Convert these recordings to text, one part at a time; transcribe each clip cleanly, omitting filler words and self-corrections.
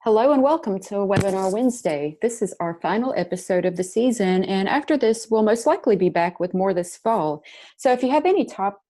Hello and welcome to Webinar Wednesday. This is our final episode of the season, and after this, we'll most likely be back with more this fall. So if you have any top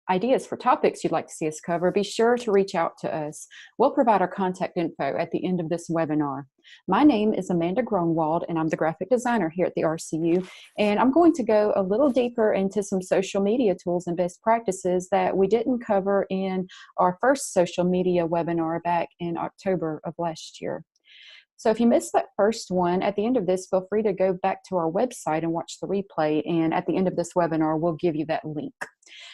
ideas for topics you'd like to see us cover, be sure to reach out to us. We'll provide our contact info at the end of this webinar. My name is Amanda Gronwald, and I'm the graphic designer here at the RCU, and I'm going to go a little deeper into some social media tools and best practices that we didn't cover in our first social media webinar back in October of last year. So if you missed that first one, at the end of this, feel free to go back to our website and watch the replay. And at the end of this webinar, we'll give you that link.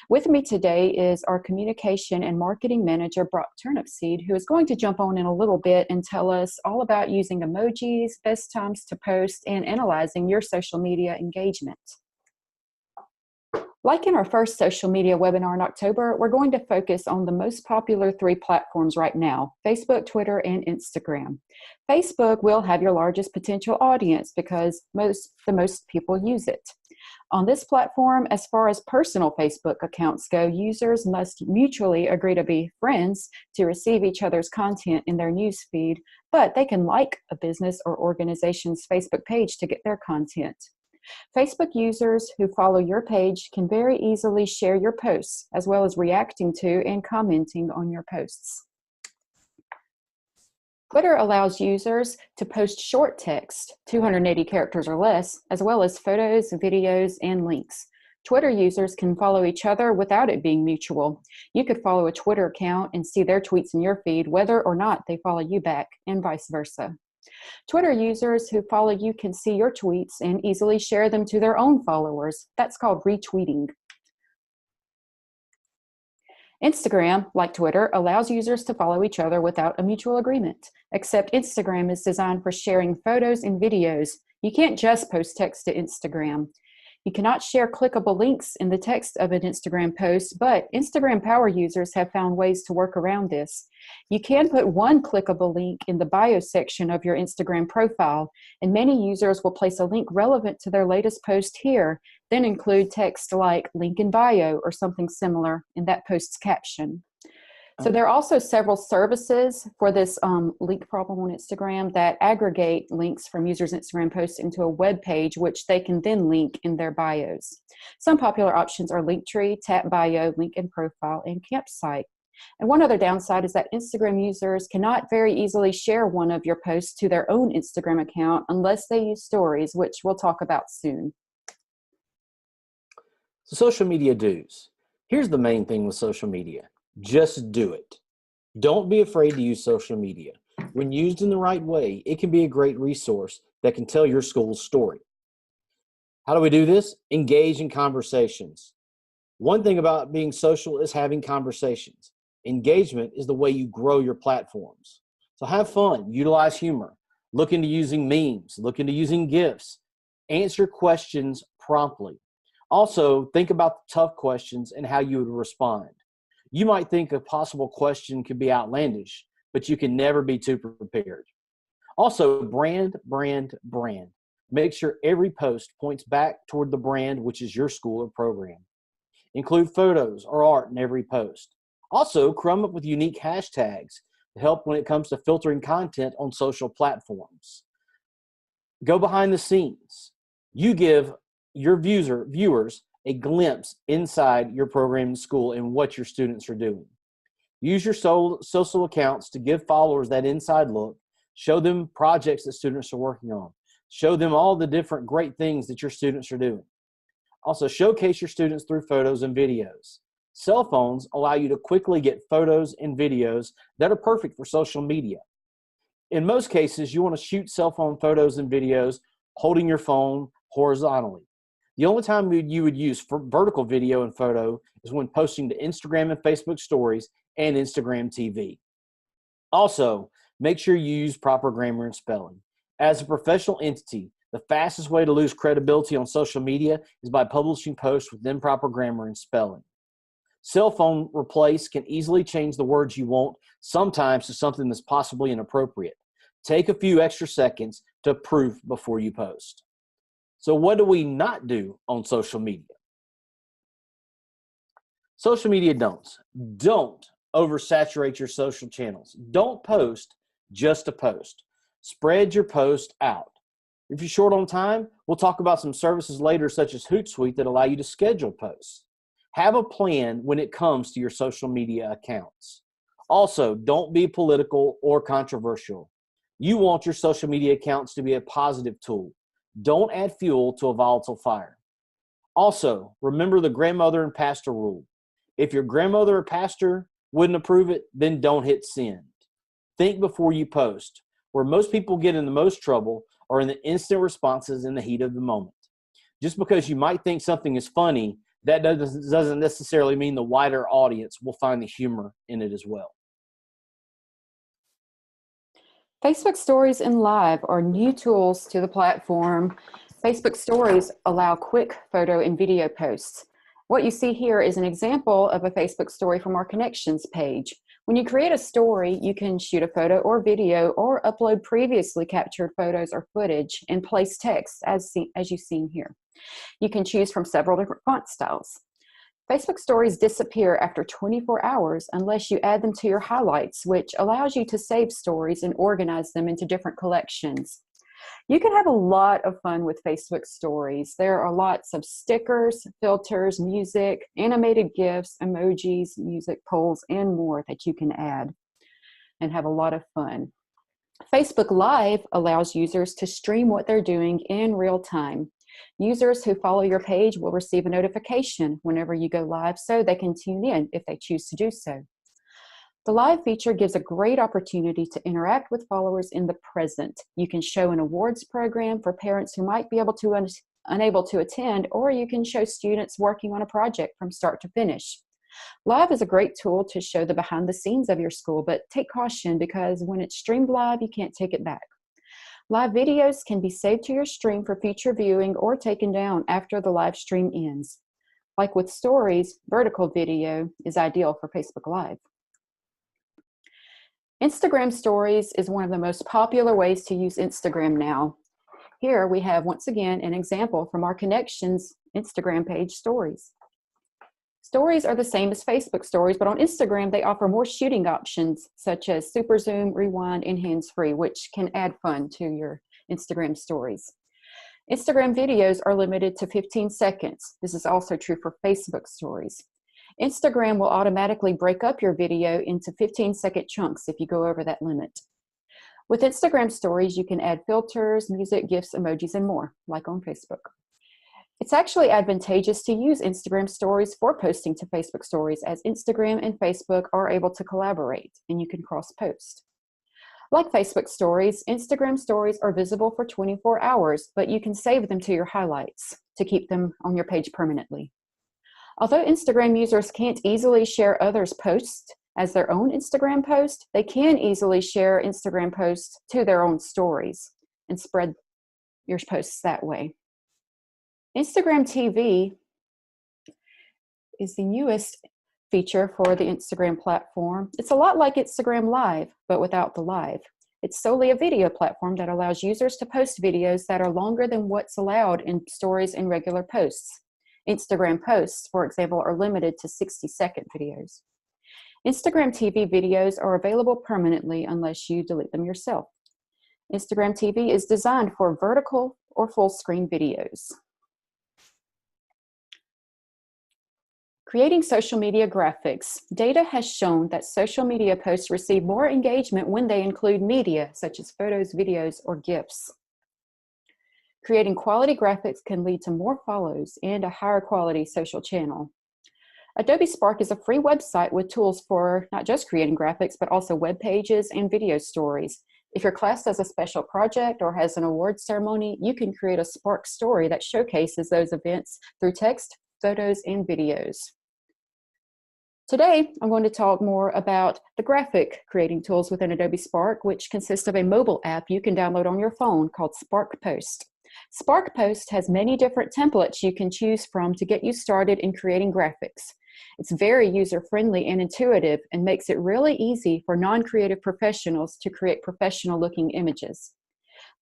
With me today is our communication and marketing manager, Brock Turnipseed, who is going to jump on in a little bit and tell us all about using emojis, best times to post, and analyzing your social media engagement. Like in our first social media webinar in October, we're going to focus on the most popular three platforms right now: Facebook, Twitter, and Instagram. Facebook will have your largest potential audience because the most people use it. On this platform, as far as personal Facebook accounts go, users must mutually agree to be friends to receive each other's content in their news feed, but they can like a business or organization's Facebook page to get their content. Facebook users who follow your page can very easily share your posts, as well as reacting to and commenting on your posts. Twitter allows users to post short text, 280 characters or less, as well as photos, videos, and links. Twitter users can follow each other without it being mutual. You could follow a Twitter account and see their tweets in your feed, whether or not they follow you back, and vice versa. Twitter users who follow you can see your tweets and easily share them to their own followers. That's called retweeting. Instagram, like Twitter, allows users to follow each other without a mutual agreement, except Instagram is designed for sharing photos and videos. You can't just post text to Instagram. You cannot share clickable links in the text of an Instagram post, but Instagram power users have found ways to work around this. You can put one clickable link in the bio section of your Instagram profile, and many users will place a link relevant to their latest post here, then include text like link in bio or something similar in that post's caption. So there are also several services for this link problem on Instagram that aggregate links from users' Instagram posts into a web page, which they can then link in their bios. Some popular options are Linktree, Tap Bio, Link in Profile, and Campsite. And one other downside is that Instagram users cannot very easily share one of your posts to their own Instagram account unless they use stories, which we'll talk about soon. So social media do's. Here's the main thing with social media. Just do it. Don't be afraid to use social media. When used in the right way, it can be a great resource that can tell your school's story. How do we do this? Engage in conversations. One thing about being social is having conversations. Engagement is the way you grow your platforms. So have fun, utilize humor, look into using memes, look into using GIFs, answer questions promptly. Also, think about the tough questions and how you would respond. You might think a possible question could be outlandish, but you can never be too prepared. Also, brand. Make sure every post points back toward the brand, which is your school or program. Include photos or art in every post. Also, come up with unique hashtags to help when it comes to filtering content on social platforms. Go behind the scenes. You give your viewers a glimpse inside your program in school and what your students are doing. Use your social accounts to give followers that inside look. Show them projects that students are working on. Show them all the different great things that your students are doing. Also, showcase your students through photos and videos. Cell phones allow you to quickly get photos and videos that are perfect for social media. In most cases, you want to shoot cell phone photos and videos holding your phone horizontally. The only time you would use for vertical video and photo is when posting to Instagram and Facebook stories and Instagram TV. Also, make sure you use proper grammar and spelling. As a professional entity, the fastest way to lose credibility on social media is by publishing posts with improper grammar and spelling. Cell phone replace can easily change the words you want, sometimes to something that's possibly inappropriate. Take a few extra seconds to proof before you post. So what do we not do on social media? Social media don'ts. Don't oversaturate your social channels. Don't post just a post. Spread your post out. If you're short on time, we'll talk about some services later, such as Hootsuite, that allow you to schedule posts. Have a plan when it comes to your social media accounts. Also, don't be political or controversial. You want your social media accounts to be a positive tool. Don't add fuel to a volatile fire. Also, remember the grandmother and pastor rule. If your grandmother or pastor wouldn't approve it, then don't hit send. Think before you post. Where most people get in the most trouble are in the instant responses in the heat of the moment. Just because you might think something is funny, that doesn't necessarily mean the wider audience will find the humor in it as well. Facebook Stories and Live are new tools to the platform. Facebook Stories allow quick photo and video posts. What you see here is an example of a Facebook story from our connections page. When you create a story, you can shoot a photo or video or upload previously captured photos or footage and place text as you've seen here. You can choose from several different font styles. Facebook stories disappear after 24 hours unless you add them to your highlights, which allows you to save stories and organize them into different collections. You can have a lot of fun with Facebook stories. There are lots of stickers, filters, music, animated GIFs, emojis, music polls, and more that you can add and have a lot of fun. Facebook Live allows users to stream what they're doing in real time. Users who follow your page will receive a notification whenever you go live so they can tune in if they choose to do so. The live feature gives a great opportunity to interact with followers in the present. You can show an awards program for parents who might be unable to attend, or you can show students working on a project from start to finish. Live is a great tool to show the behind the scenes of your school, but take caution because when it's streamed live, you can't take it back. Live videos can be saved to your stream for future viewing or taken down after the live stream ends. Like with stories, vertical video is ideal for Facebook Live. Instagram Stories is one of the most popular ways to use Instagram now. Here we have, once again, an example from our Connections Instagram page, Stories. Stories are the same as Facebook Stories, but on Instagram, they offer more shooting options, such as super zoom, rewind, and hands-free, which can add fun to your Instagram stories. Instagram videos are limited to 15 seconds. This is also true for Facebook Stories. Instagram will automatically break up your video into 15-second chunks if you go over that limit. With Instagram Stories, you can add filters, music, GIFs, emojis, and more, like on Facebook. It's actually advantageous to use Instagram Stories for posting to Facebook Stories, as Instagram and Facebook are able to collaborate and you can cross-post. Like Facebook Stories, Instagram Stories are visible for 24 hours, but you can save them to your highlights to keep them on your page permanently. Although Instagram users can't easily share others' posts as their own Instagram post, they can easily share Instagram posts to their own stories and spread your posts that way. Instagram TV is the newest feature for the Instagram platform. It's a lot like Instagram Live, but without the live. It's solely a video platform that allows users to post videos that are longer than what's allowed in stories and regular posts. Instagram posts, for example, are limited to 60-second videos. Instagram TV videos are available permanently unless you delete them yourself. Instagram TV is designed for vertical or full screen videos. Creating social media graphics. Data has shown that social media posts receive more engagement when they include media, such as photos, videos, or GIFs. Creating quality graphics can lead to more follows and a higher quality social channel. Adobe Spark is a free website with tools for not just creating graphics, but also web pages and video stories. If your class does a special project or has an award ceremony, you can create a Spark story that showcases those events through text, photos, and videos. Today, I'm going to talk more about the graphic creating tools within Adobe Spark, which consists of a mobile app you can download on your phone called Spark Post. Spark Post has many different templates you can choose from to get you started in creating graphics. It's very user-friendly and intuitive and makes it really easy for non-creative professionals to create professional-looking images.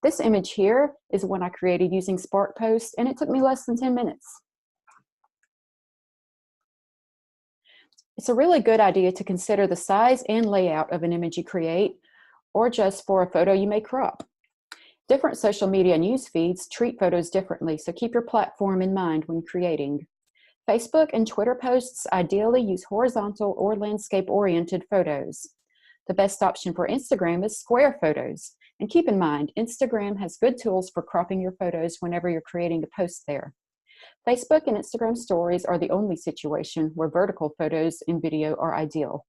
This image here is one I created using Spark Post, and it took me less than 10 minutes. It's a really good idea to consider the size and layout of an image you create, or just for a photo you may crop. Different social media news feeds treat photos differently, so keep your platform in mind when creating. Facebook and Twitter posts ideally use horizontal or landscape-oriented photos. The best option for Instagram is square photos. And keep in mind, Instagram has good tools for cropping your photos whenever you're creating a post there. Facebook and Instagram stories are the only situation where vertical photos and video are ideal.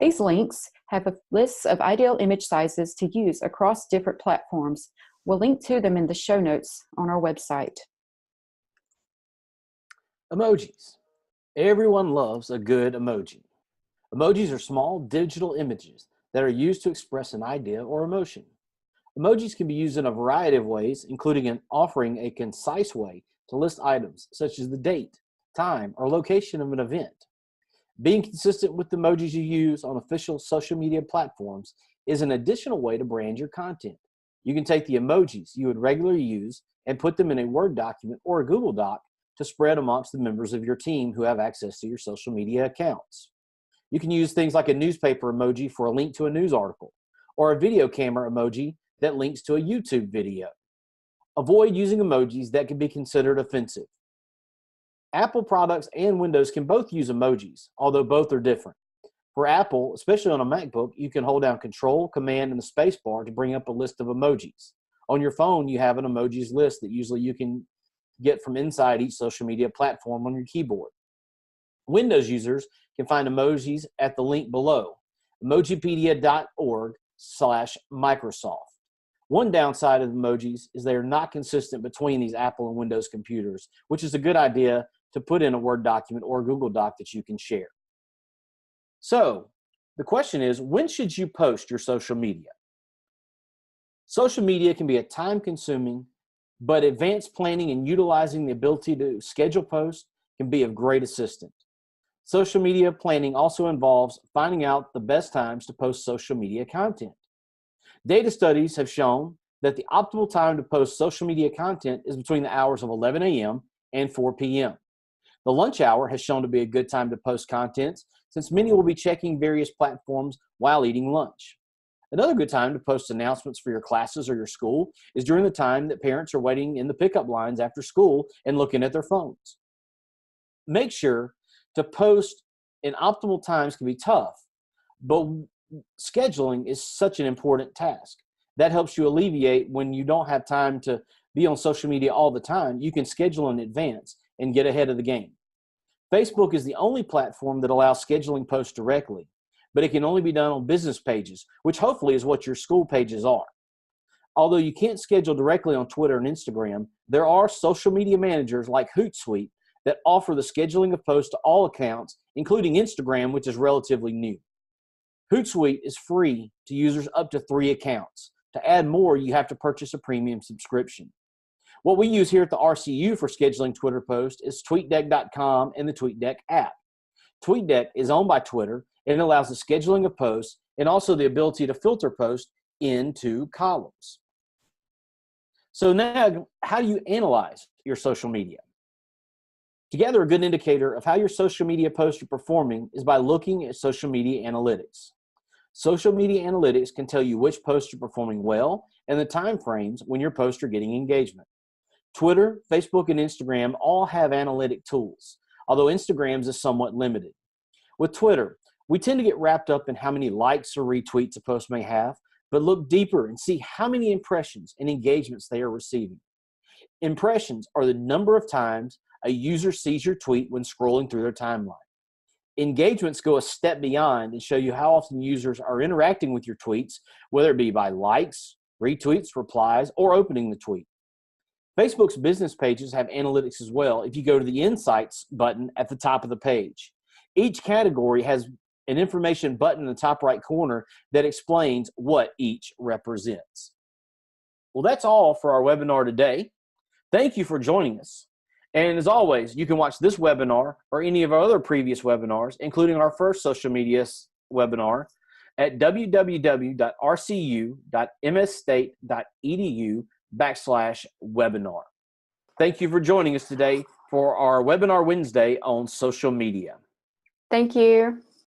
These links have lists of ideal image sizes to use across different platforms. We'll link to them in the show notes on our website. Emojis. Everyone loves a good emoji. Emojis are small digital images that are used to express an idea or emotion. Emojis can be used in a variety of ways, including offering a concise way to list items such as the date, time, or location of an event. Being consistent with the emojis you use on official social media platforms is an additional way to brand your content. You can take the emojis you would regularly use and put them in a Word document or a Google Doc to spread amongst the members of your team who have access to your social media accounts. You can use things like a newspaper emoji for a link to a news article, or a video camera emoji that links to a YouTube video. Avoid using emojis that can be considered offensive. Apple products and Windows can both use emojis, although both are different. For Apple, especially on a MacBook, you can hold down Control, Command, and the space bar to bring up a list of emojis. On your phone, you have an emojis list that usually you can get from inside each social media platform on your keyboard. Windows users can find emojis at the link below, emojipedia.org/Microsoft. One downside of emojis is they are not consistent between these Apple and Windows computers, which is a good idea to put in a Word document or a Google Doc that you can share. So, the question is, when should you post your social media? Social media can be a time-consuming, but advanced planning and utilizing the ability to schedule posts can be of great assistance. Social media planning also involves finding out the best times to post social media content. Data studies have shown that the optimal time to post social media content is between the hours of 11 a.m. and 4 p.m. The lunch hour has shown to be a good time to post content since many will be checking various platforms while eating lunch. Another good time to post announcements for your classes or your school is during the time that parents are waiting in the pickup lines after school and looking at their phones. Make sure to post in optimal times can be tough, but scheduling is such an important task. That helps you alleviate when you don't have time to be on social media all the time. You can schedule in advance and get ahead of the game. Facebook is the only platform that allows scheduling posts directly, but it can only be done on business pages, which hopefully is what your school pages are. Although you can't schedule directly on Twitter and Instagram, there are social media managers like Hootsuite that offer the scheduling of posts to all accounts, including Instagram, which is relatively new. Hootsuite is free to users up to 3 accounts. To add more, you have to purchase a premium subscription. What we use here at the RCU for scheduling Twitter posts is TweetDeck.com and the TweetDeck app. TweetDeck is owned by Twitter and it allows the scheduling of posts and also the ability to filter posts into columns. So now, how do you analyze your social media? To gather a good indicator of how your social media posts are performing is by looking at social media analytics. Social media analytics can tell you which posts are performing well and the time frames when your posts are getting engagement. Twitter, Facebook, and Instagram all have analytic tools, although Instagram's is somewhat limited. With Twitter, we tend to get wrapped up in how many likes or retweets a post may have, but look deeper and see how many impressions and engagements they are receiving. Impressions are the number of times a user sees your tweet when scrolling through their timeline. Engagements go a step beyond and show you how often users are interacting with your tweets, whether it be by likes, retweets, replies, or opening the tweet. Facebook's business pages have analytics as well if you go to the Insights button at the top of the page. Each category has an information button in the top right corner that explains what each represents. Well, that's all for our webinar today. Thank you for joining us. And as always, you can watch this webinar or any of our other previous webinars, including our first social media webinar, at www.rcu.msstate.edu/webinar. Thank you for joining us today for our Webinar Wednesday on social media. Thank you.